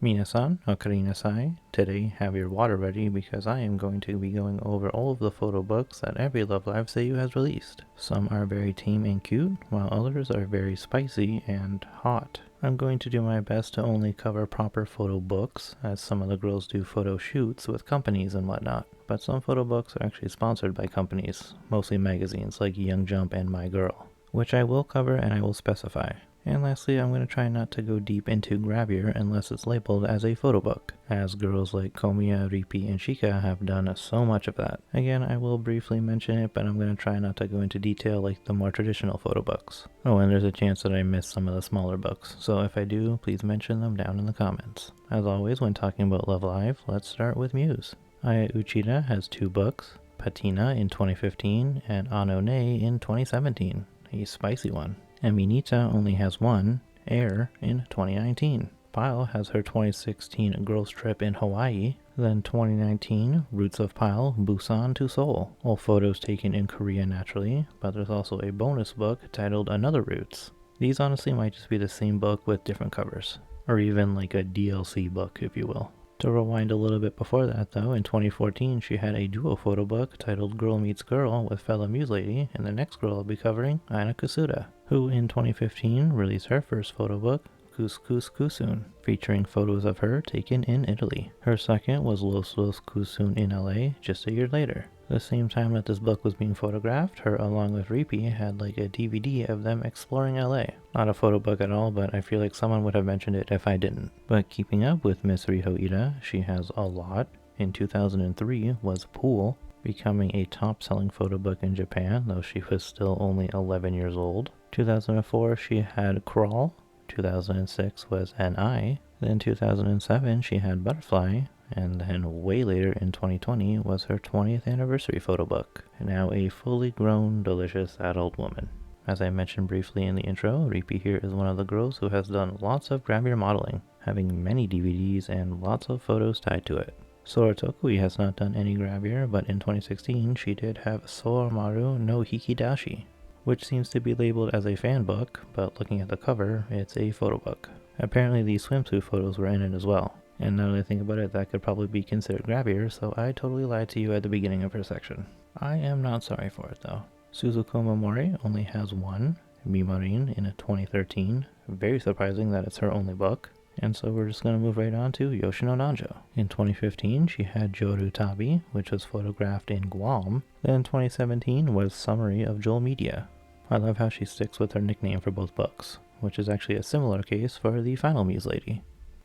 Minasan, okarinasai. Today, have your water ready because I am going to be going over all of the photo books that every LoveLive Seiyuu has released. Some are very tame and cute, while others are very spicy and hot. I'm going to do my best to only cover proper photo books, as some of the girls do photo shoots with companies and whatnot. But some photo books are actually sponsored by companies, mostly magazines like Young Jump and My Girl, which I will cover and I will specify. And lastly, I'm going to try not to go deep into gravure unless it's labeled as a photo book, as girls like Komiya, Rippy, and Shika have done so much of that. Again, I will briefly mention it, but I'm going to try not to go into detail like the more traditional photo books. Oh, and there's a chance that I missed some of the smaller books, so if I do, please mention them down in the comments. As always, when talking about LoveLive, let's start with Muse. Aya Uchida has 2 books, Patina in 2015 and Ano Ne in 2017, a spicy one. And Minita only has 1, Air, in 2019. Pyle has her 2016 girls trip in Hawaii, then 2019 Roots of Pyle, Busan to Seoul. All photos taken in Korea naturally, but there's also a bonus book titled Another Roots. These honestly might just be the same book with different covers, or even like a DLC book if you will. To rewind a little bit before that though, in 2014 she had a duo photo book titled Girl Meets Girl with fellow Muse lady, and the next girl I'll be covering, Aina Kusuda, who in 2015 released her first photo book, Couscous Kusun, featuring photos of her taken in Italy. Her second was Los Kusun in LA just a year later. The same time that this book was being photographed, her along with Rippy had like a DVD of them exploring LA. Not a photo book at all, but I feel like someone would have mentioned it if I didn't. But keeping up with Miss Riho Ida, she has a lot. In 2003 was Pool, becoming a top-selling photo book in Japan, though she was still only 11 years old. 2004 she had Crawl, 2006 was An Eye, then 2007 she had Butterfly, and then way later in 2020 was her 20th anniversary photo book, now a fully grown, delicious adult woman. As I mentioned briefly in the intro, Rippy here is one of the girls who has done lots of gravure modeling, having many DVDs and lots of photos tied to it. Sora Tokui has not done any gravure, but in 2016 she did have Soramarus no Hikidashi, which seems to be labeled as a fan book, but looking at the cover, it's a photo book. Apparently these swimsuit photos were in it as well, and now that I think about it, that could probably be considered gravure, so I totally lied to you at the beginning of her section. I am not sorry for it though. Suzuko Momori only has 1, Mimarin in 2013, very surprising that it's her only book. And so we're just going to move right on to Yoshino Nanjo. In 2015, she had Joru Tabi, which was photographed in Guam. Then 2017 was Summary of Joel Media. I love how she sticks with her nickname for both books, which is actually a similar case for the final Muse lady.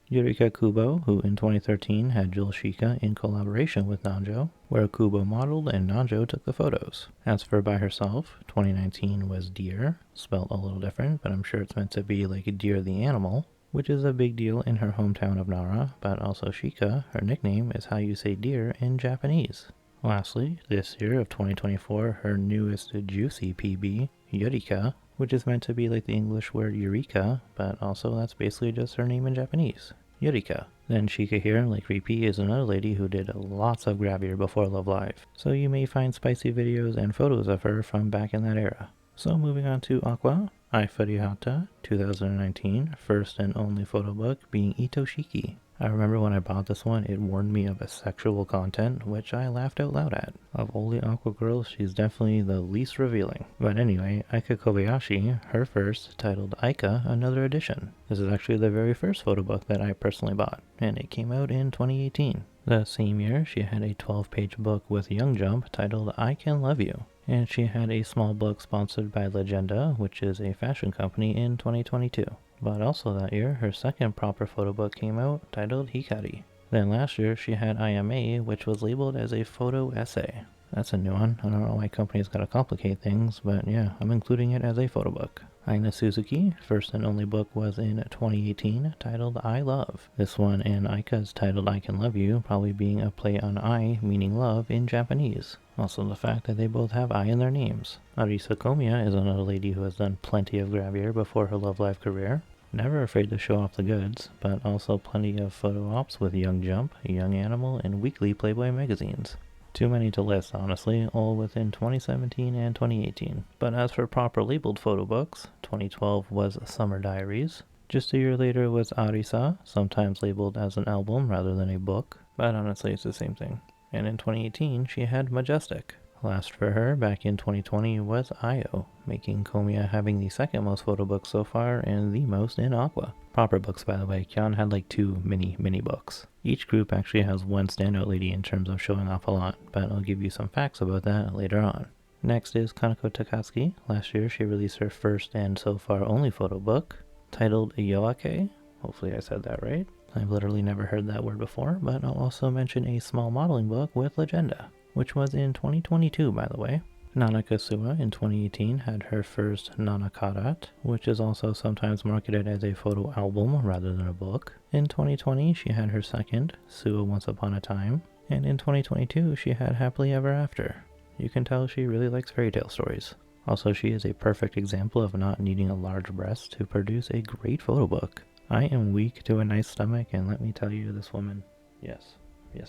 Yurika Kubo, who in 2013 had Joel Shika in collaboration with Nanjo, where Kubo modeled and Nanjo took the photos. As for by herself, 2019 was Deer, spelled a little different, but I'm sure it's meant to be like Deer the animal, which is a big deal in her hometown of Nara, but also Shika, her nickname, is how you say deer in Japanese. Lastly, this year of 2024, her newest juicy PB, Yurika, which is meant to be like the English word Eureka, but also that's basically just her name in Japanese, Yurika. Then Shika here, like Rippy, is another lady who did lots of gravure before LoveLive, so you may find spicy videos and photos of her from back in that era. So moving on to Aqua, Ai Furihata, 2019, first and only photo book being Itoshiki. I remember when I bought this one, it warned me of a sexual content, which I laughed out loud at. Of all the Aqua girls, she's definitely the least revealing. But anyway, Aika Kobayashi, her first, titled Aika, Another Edition. This is actually the very first photo book that I personally bought, and it came out in 2018. The same year, she had a 12-page book with Young Jump titled I Can Love You. And she had a small book sponsored by Legenda, which is a fashion company, in 2022. But also that year, her second proper photo book came out, titled Hikari. Then last year, she had IMA, which was labeled as a photo essay. That's a new one. I don't know why companies gotta complicate things, but yeah, I'm including it as a photo book. Aina Suzuki, first and only book was in 2018, titled I Love. This one and Aika's titled I Can Love You, probably being a play on I, meaning love, in Japanese. Also the fact that they both have I in their names. Arisa Komiya is another lady who has done plenty of gravure before her LoveLive career. Never afraid to show off the goods, but also plenty of photo ops with Young Jump, Young Animal, and weekly Playboy magazines. Too many to list, honestly, all within 2017 and 2018. But as for proper labeled photo books, 2012 was Summer Diaries, Just a year later was Arisa, sometimes labeled as an album rather than a book, but honestly it's the same thing. And in 2018 she had Majestic. Last for her back in 2020 was Io, making Komiya having the second most photo books so far and the most in Aqua. Proper books, by the way. Kyon had like 2 mini books. Each group actually has one standout lady in terms of showing off a lot, but I'll give you some facts about that later on. Next is Kaneko Takatsuki. Last year she released her first and so far only photo book, titled Yoake. Hopefully I said that right. I've literally never heard that word before, but I'll also mention a small modeling book with Legenda, which was in 2022 by the way. Nanaka Suwa in 2018 had her first Nanakarat, which is also sometimes marketed as a photo album rather than a book. In 2020 she had her second, Suwa Once Upon a Time, and in 2022 she had Happily Ever After. You can tell she really likes fairy tale stories. Also, she is a perfect example of not needing a large breast to produce a great photo book. I am weak to a nice stomach, and let me tell you, this woman, yes,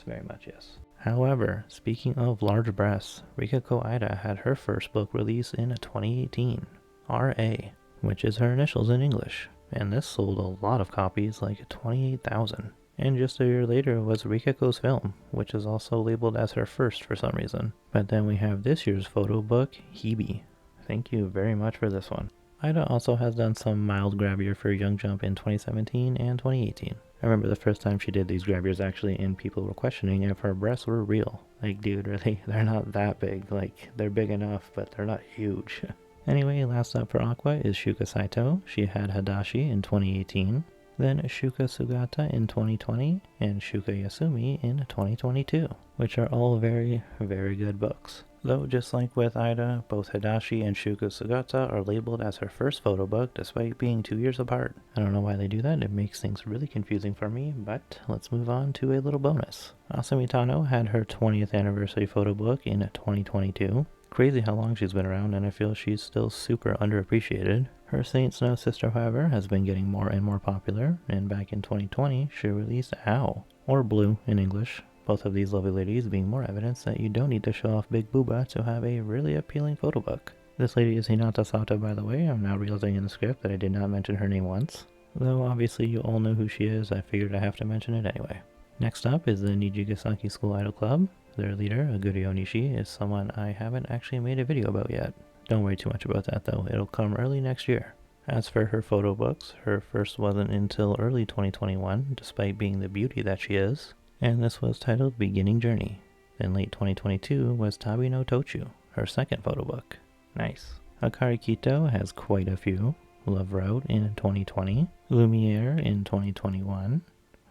very much yes. However, speaking of large breasts, Rikako Ida had her first book released in 2018, R.A., which is her initials in English, and this sold a lot of copies, like 28,000. And just a year later was Rikako's Film, which is also labeled as her first for some reason. But then we have this year's photo book, Hebe. Thank you very much for this one. Ida also has done some mild grabbier for Young Jump in 2017 and 2018. I remember the first time she did these grabbiers actually, and people were questioning if her breasts were real. Like, dude, really? They're not that big. Like, they're big enough, but they're not huge. Anyway, last up for Aqua is Shuka Saito. She had Hadashi in 2018. Then Shuka Sugata in 2020, and Shuka Yasumi in 2022, which are all very, very good books. Though, just like with Ida, both Hadashi and Shuka Sugata are labeled as her first photo book despite being 2 years apart. I don't know why they do that, it makes things really confusing for me, but let's move on to a little bonus. Asami Tano had her 20th anniversary photo book in 2022. Crazy how long she's been around, and I feel she's still super underappreciated. Her Saint Snow sister, however, has been getting more and more popular, and back in 2020, she released Ow, or Blue in English. Both of these lovely ladies being more evidence that you don't need to show off big booba to have a really appealing photo book. This lady is Hinata Sato, by the way. I'm now realizing in the script that I did not mention her name once. Though obviously you all know who she is, I figured I have to mention it anyway. Next up is the Nijigasaki School Idol Club. Their leader, Aguri Onishi, is someone I haven't actually made a video about yet. Don't worry too much about that though, it'll come early next year. As for her photo books, her first wasn't until early 2021, despite being the beauty that she is, and this was titled Beginning Journey. Then late 2022 was Tabi no Tochu, her second photo book. Nice. Akari Kito has quite a few. Love Road in 2020, Lumiere in 2021,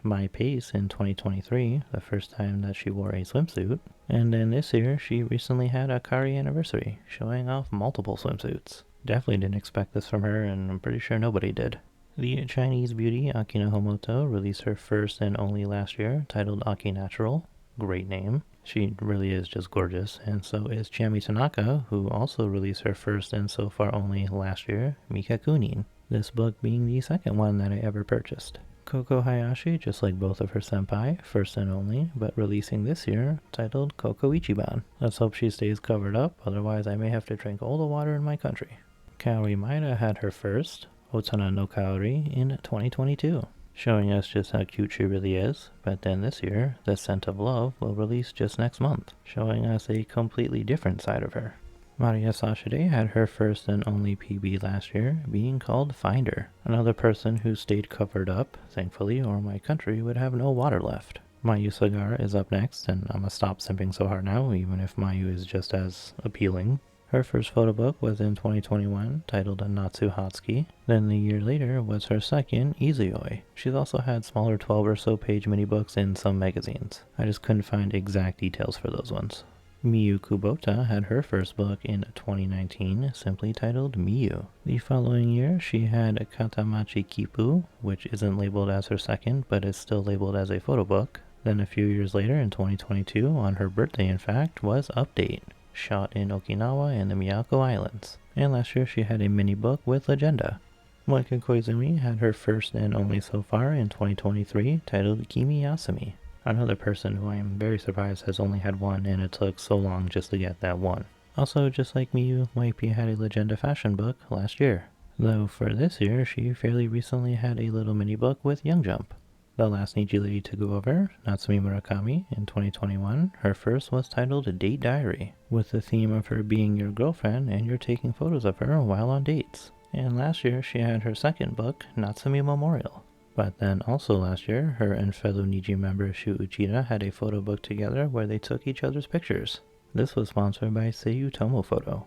My Pace in 2023, the first time that she wore a swimsuit, and then this year she recently had a Akari anniversary, showing off multiple swimsuits. Definitely didn't expect this from her, and I'm pretty sure nobody did. The Chinese beauty Akino Homoto released her first and only last year, titled Aki Natural. Great name. She really is just gorgeous, and so is Chiami Tanaka, who also released her first and so far only last year, Mikakunin. This book being the second one that I ever purchased. Koko Hayashi, just like both of her senpai, first and only, but releasing this year, titled Koko Ichiban. Let's hope she stays covered up, otherwise I may have to drink all the water in my country. Kaori Maeda had her first, Otana no Kaori, in 2022, showing us just how cute she really is, but then this year, The Scent of Love will release just next month, showing us a completely different side of her. Maria Sashide had her first and only PB last year, being called Finder, another person who stayed covered up, thankfully, or my country would have no water left. Mayu Sagara is up next, and I'm gonna stop simping so hard now, even if Mayu is just as appealing. Her first photo book was in 2021, titled Natsu Hatsuki. Then the year later was her second, Izuyoi. She's also had smaller 12 or so page mini books in some magazines. I just couldn't find exact details for those ones. Miyu Kubota had her first book in 2019, simply titled Miyu. The following year, she had Katamachi Kipu, which isn't labeled as her second, but is still labeled as a photo book. Then a few years later, in 2022, on her birthday in fact, was Update, shot in Okinawa and the Miyako Islands. And last year she had a mini book with Legenda. Moika Koizumi had her first and only so far in 2023, titled Kimi Yasumi. Another person who I am very surprised has only had one, and it took so long just to get that one. Also, just like Miyu, Moipi had a Legenda fashion book last year. Though for this year, she fairly recently had a little mini book with Young Jump. The last Niji lady to go over, Natsumi Murakami, in 2021, her first was titled Date Diary, with the theme of her being your girlfriend and you're taking photos of her while on dates. And last year she had her second book, Natsumi Memorial. But then also last year, her and fellow Niji member Shu Uchida had a photo book together where they took each other's pictures. This was sponsored by Seiyu Tomo Photo.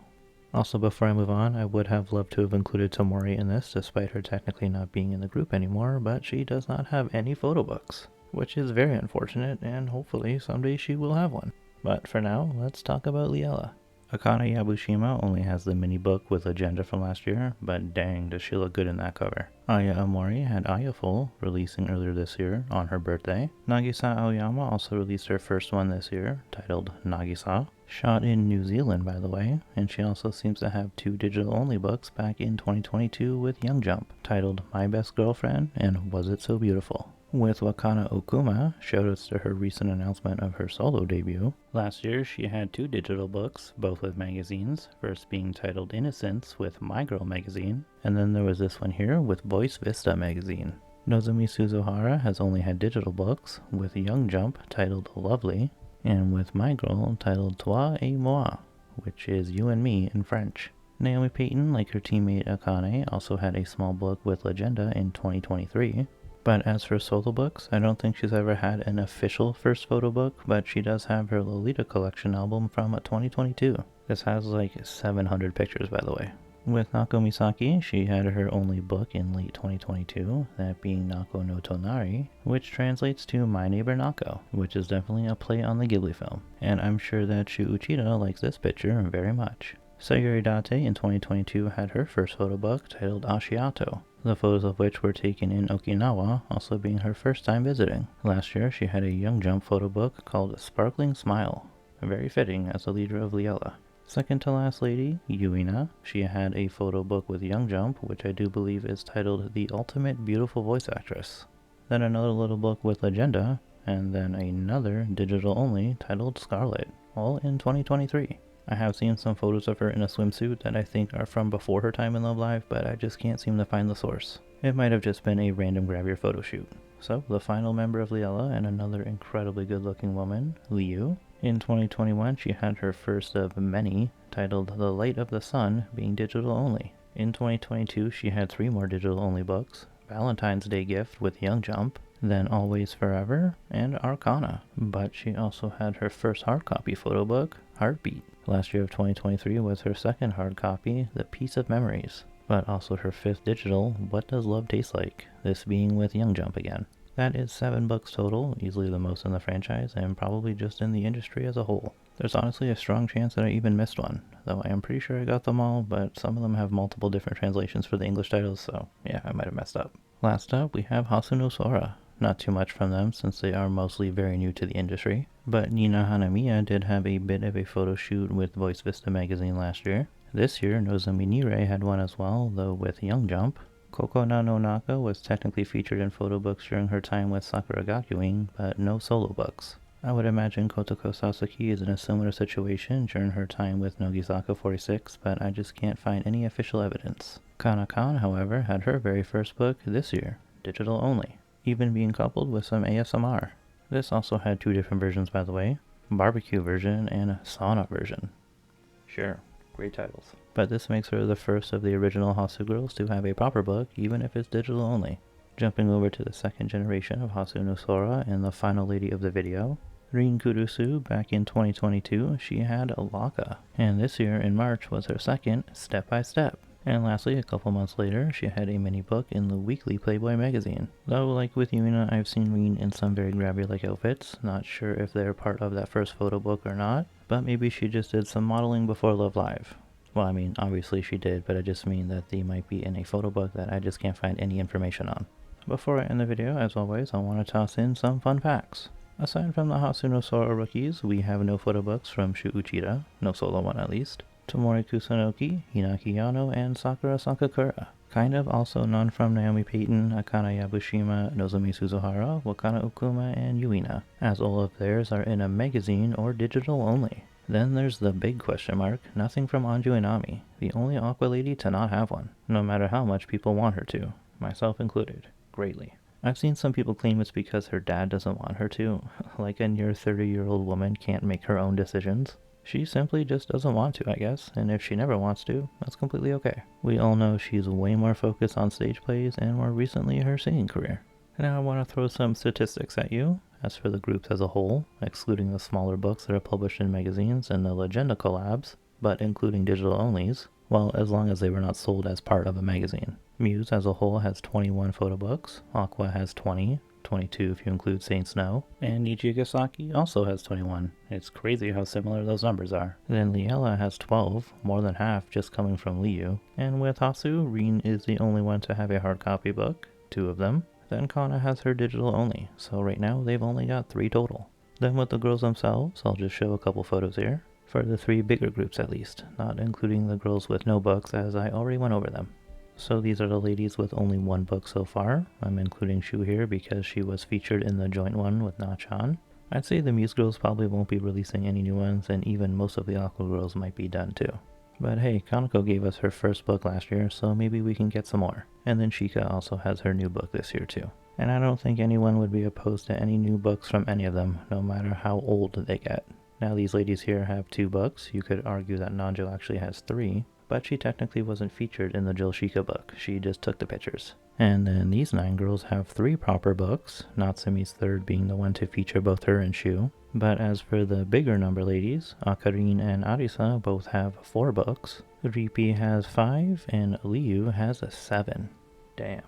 Also, before I move on, I would have loved to have included Tomori in this, despite her technically not being in the group anymore, but she does not have any photo books, which is very unfortunate, and hopefully someday she will have one. But for now, let's talk about Liella. Akane Yabushima only has the mini book with Agenda from last year, but dang does she look good in that cover. Aya Amori had Aya Full, releasing earlier this year on her birthday. Nagisa Aoyama also released her first one this year, titled Nagisa. Shot in New Zealand, by the way, and she also seems to have 2 digital-only books back in 2022 with Young Jump, titled My Best Girlfriend and Was It So Beautiful. With Wakana Okuma, shoutouts to her recent announcement of her solo debut. Last year, she had 2 digital books, both with magazines, first being titled Innocence with My Girl magazine, and then there was this one here with Voice Vista magazine. Nozomi Suzuhara has only had digital books, with Young Jump titled Lovely, and with My Girl titled Toi et Moi, which is You and Me in French. Naomi Payton, like her teammate Akane, also had a small book with Legenda in 2023. But as for solo books, I don't think she's ever had an official first photo book, but she does have her Lolita collection album from 2022. This has like 700 pictures, by the way. With Nako Misaki, she had her only book in late 2022, that being Nako no Tonari, which translates to My Neighbor Nako, which is definitely a play on the Ghibli film. And I'm sure that Shu Uchida likes this picture very much. Sayuri Date in 2022 had her first photo book titled Ashiato, the photos of which were taken in Okinawa, also being her first time visiting. Last year she had a Young Jump photo book called Sparkling Smile, very fitting as the leader of Liella. Second to last lady, Yuina, she had a photo book with Young Jump, which I do believe is titled The Ultimate Beautiful Voice Actress. Then another little book with Legenda, and then another digital only titled Scarlet, all in 2023. I have seen some photos of her in a swimsuit that I think are from before her time in LoveLive, but I just can't seem to find the source. It might have just been a random grab your photo shoot. So, the final member of Liella and another incredibly good looking woman, Liu. In 2021, she had her first of many, titled The Light of the Sun, being digital only. In 2022, she had 3 more digital only books, Valentine's Day Gift with Young Jump, then Always Forever, and Arcana. But she also had her first hard copy photo book, Heartbeat. Last year of 2023 was her second hard copy, The Piece of Memories, but also her 5th digital, What Does Love Taste Like, this being with Young Jump again. That is 7 books total, easily the most in the franchise, and probably just in the industry as a whole. There's honestly a strong chance that I even missed one, though I am pretty sure I got them all, but some of them have multiple different translations for the English titles, so yeah, I might have messed up. Last up, we have Hasu no Sora. Not too much from them since they are mostly very new to the industry, but Nina Hanamiya did have a bit of a photo shoot with Voice Vista magazine last year. This year, Nozomi Nirei had one as well, though with Young Jump. Kokona no Naka was technically featured in photo books during her time with Sakura Gakuin, but no solo books. I would imagine Kotoko Sasaki is in a similar situation during her time with Nogisaka 46, but I just can't find any official evidence. Kana-kan, however, had her very first book this year, digital only, even being coupled with some ASMR. This also had 2 different versions, by the way, barbecue version and sauna version. Sure, great titles. But this makes her the first of the original Hasu girls to have a proper book, even if it's digital only. Jumping over to the second generation of Hasu no Sora and the final lady of the video, Rin Kurusu, back in 2022, she had Alaka, and this year in March was her second, Step by Step. And lastly, a couple months later, she had a mini book in the weekly Playboy magazine. Though, like with Yuina, I've seen Rin in some very grabby-like outfits, not sure if they're part of that first photo book or not, but maybe she just did some modeling before LoveLive. Well, I mean, obviously she did, but I just mean that they might be in a photo book that I just can't find any information on. Before I end the video, as always, I want to toss in some fun facts. Aside from the Hasu no Sora rookies, we have no photo books from Shu Uchida, no solo one at least, Tomori Kusunoki, Hinaki Yano, and Sakura Sakakura. Kind of also none from Naomi Payton, Akane Yabushima, Nozomi Suzuhara, Wakana Okuma, and Yuina, as all of theirs are in a magazine or digital only. Then there's the big question mark, nothing from Anju and Ami, the only Aqua lady to not have one, no matter how much people want her to, myself included, greatly. I've seen some people claim it's because her dad doesn't want her to, like a near 30-year-old woman can't make her own decisions. She simply just doesn't want to, I guess, and if she never wants to, that's completely okay. We all know she's way more focused on stage plays and more recently her singing career. Now I want to throw some statistics at you. As for the groups as a whole, excluding the smaller books that are published in magazines and the Legenda collabs, but including digital onlys, well, as long as they were not sold as part of a magazine. Muse as a whole has 21 photo books, Aqua has 20, 22 if you include Saint Snow, and Nijigasaki also has 21. It's crazy how similar those numbers are. Then Liella has 12, more than half just coming from Liu, and with Hasu, Rin is the only one to have a hard copy book, 2 of them. Then Kana has her digital only, so right now they've only got 3 total. Then with the girls themselves, I'll just show a couple photos here, for the 3 bigger groups at least, not including the girls with no books as I already went over them. So these are the ladies with only 1 book so far. I'm including Shu here because she was featured in the joint one with Na-chan. I'd say the Muse girls probably won't be releasing any new ones, and even most of the Aqua girls might be done too. But hey, Kanako gave us her first book last year, so maybe we can get some more. And then Shika also has her new book this year too. And I don't think anyone would be opposed to any new books from any of them, no matter how old they get. Now these ladies here have 2 books. You could argue that Nanjo actually has 3, but she technically wasn't featured in the Jill Shika book. She just took the pictures. And then these 9 girls have 3 proper books, Natsumi's 3rd being the one to feature both her and Shu. But as for the bigger number ladies, Akarin and Arisa both have 4 books, Ripi has 5, and Liu has 7. Damn.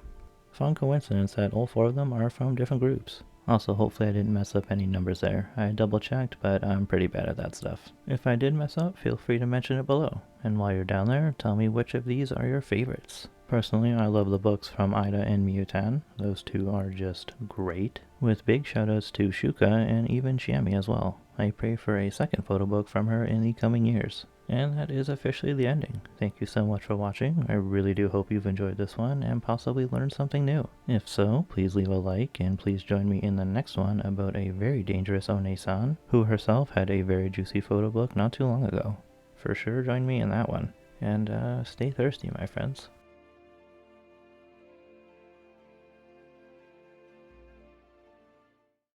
Fun coincidence that all 4 of them are from different groups. Also, hopefully I didn't mess up any numbers there. I double checked, but I'm pretty bad at that stuff. If I did mess up, feel free to mention it below. And while you're down there, tell me which of these are your favorites. Personally, I love the books from Ida and Miyutan. Those 2 are just great. With big shoutouts to Shuka and even Chiemi as well. I pray for a second photo book from her in the coming years. And that is officially the ending. Thank you so much for watching. I really do hope you've enjoyed this one and possibly learned something new. If so, please leave a like and please join me in the next one about a very dangerous One-san who herself had a very juicy photo book not too long ago. For sure join me in that one. And stay thirsty, my friends.